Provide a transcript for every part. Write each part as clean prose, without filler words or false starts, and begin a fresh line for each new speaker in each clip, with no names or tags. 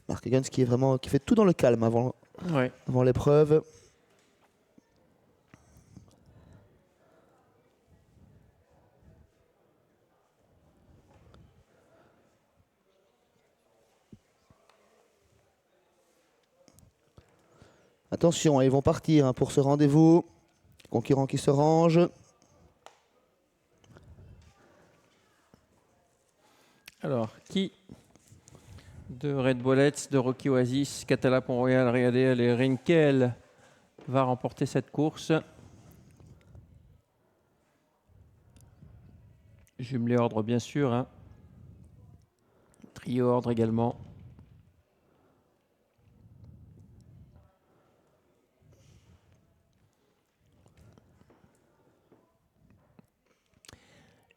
Mark Huggins qui fait tout dans le calme avant l'épreuve. Attention, ils vont partir pour ce rendez-vous. Concurrent qui se range.
Alors, qui de Red Bullets, de Rocky Oasis, Catala Pont-Royal, Readel et Rinkel va remporter cette course? Jumelé ordre, bien sûr. Hein. Trio ordre également.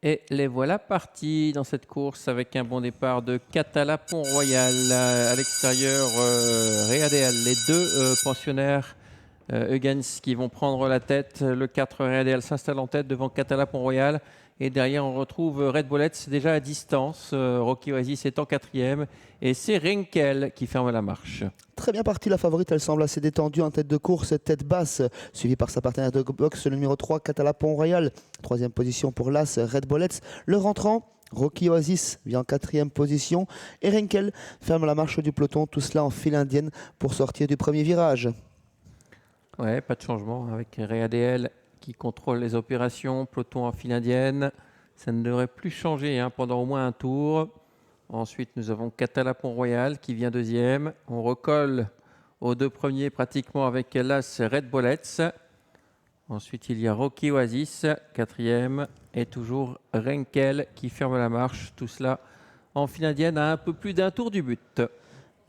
Et les voilà partis dans cette course avec un bon départ de Catala Pont-Royal. À l'extérieur, Readel, les deux pensionnaires Huggins qui vont prendre la tête. Le 4 Readel s'installe en tête devant Catala Pont-Royal. Et derrière, on retrouve Red Bullets déjà à distance. Rocky Oasis est en quatrième. Et c'est Rinkel qui ferme la marche.
Très bien partie la favorite, elle semble assez détendue en tête de course, tête basse, suivie par sa partenaire de boxe, le numéro 3, Catala Pont-Royal. Troisième position pour l'As, Red Bullets. Le rentrant, Rocky Oasis, vient en quatrième position. Et Rinkel ferme la marche du peloton, tout cela en file indienne pour sortir du premier virage.
Ouais, pas de changement avec Readel qui contrôle les opérations, peloton en file indienne. Ça ne devrait plus changer pendant au moins un tour. Ensuite, nous avons Catala Pont-Royal qui vient deuxième. On recolle aux deux premiers pratiquement avec l'As Red Bullets. Ensuite, il y a Rocky Oasis, quatrième. Et toujours Rinkel qui ferme la marche. Tout cela en file indienne à un peu plus d'un tour du but.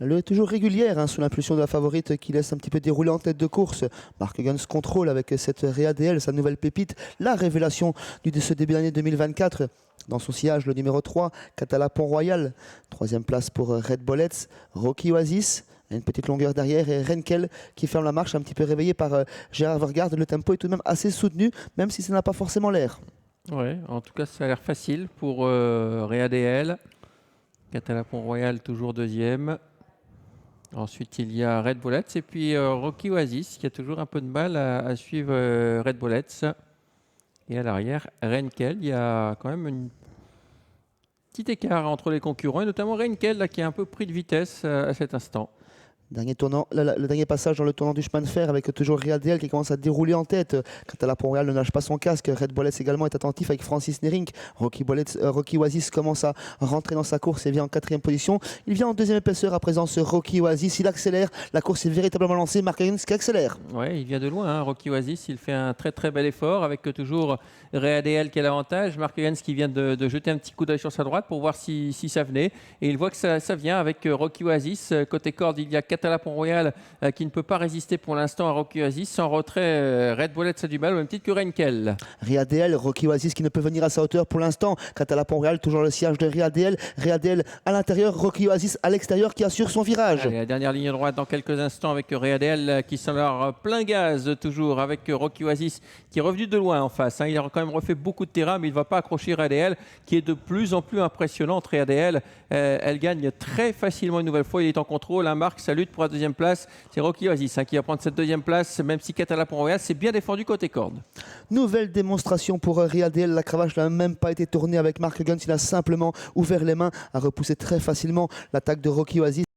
Elle est toujours régulière sous l'impulsion de la favorite qui laisse un petit peu dérouler en tête de course. Mark Huggins contrôle avec cette Readel, sa nouvelle pépite, la révélation de ce début d'année 2024. Dans son sillage, le numéro 3, Catala Pont-Royal. Troisième place pour Red Bullets, Rocky Oasis. Une petite longueur derrière et Rinkel qui ferme la marche un petit peu réveillé par Gérard Vergaard. Le tempo est tout de même assez soutenu, même si ça n'a pas forcément l'air.
Oui, en tout cas, ça a l'air facile pour Readel. Catala Pont-Royal toujours deuxième. Ensuite, il y a Red Bullets et puis Rocky Oasis qui a toujours un peu de mal à suivre Red Bullets. Et à l'arrière, Rinkel, il y a quand même un petit écart entre les concurrents et notamment Rinkel là, qui a un peu pris de vitesse à cet instant.
Dernier tournant, le dernier passage dans le tournant du chemin de fer avec toujours Readel qui commence à dérouler en tête. Catala Pont-Royal ne lâche pas son casque. Red Bullets également est attentif avec Francis Nerink. Rocky Oasis commence à rentrer dans sa course et vient en quatrième position. Il vient en deuxième épaisseur à présent ce Rocky Oasis. Il accélère. La course est véritablement lancée. Mark Huggins qui accélère.
Oui, il vient de loin. Rocky Oasis, il fait un très très bel effort avec toujours Readel qui a l'avantage. Mark Huggins qui vient de jeter un petit coup d'œil sur sa droite pour voir si ça venait. Et il voit que ça vient avec Rocky Oasis. Côté corde, il y a Catala Pont-Royal qui ne peut pas résister pour l'instant à Rocky Oasis. Sans retrait, Red Bullets a du mal, au même titre que Rinkel.
Readel, Rocky Oasis qui ne peut venir à sa hauteur pour l'instant. Catala Pont-Royal, toujours le siège de Readel. Readel à l'intérieur, Rocky Oasis à l'extérieur qui assure son virage.
Allez, la dernière ligne droite dans quelques instants avec Readel qui s'en plein gaz toujours avec Rocky Oasis qui est revenu de loin en face. Il a quand même refait beaucoup de terrain mais il ne va pas accrocher Readel qui est de plus en plus impressionnante. Readel, elle gagne très facilement une nouvelle fois. Il est en contrôle. Marc, ça lutte pour la deuxième place. C'est Rocky Oasis qui va prendre cette deuxième place même si Catala Pont-Royal s'est bien défendu côté corde.
Nouvelle démonstration pour Readel. La cravache n'a même pas été tournée avec Mark Huggins. Il a simplement ouvert les mains, a repoussé très facilement l'attaque de Rocky Oasis.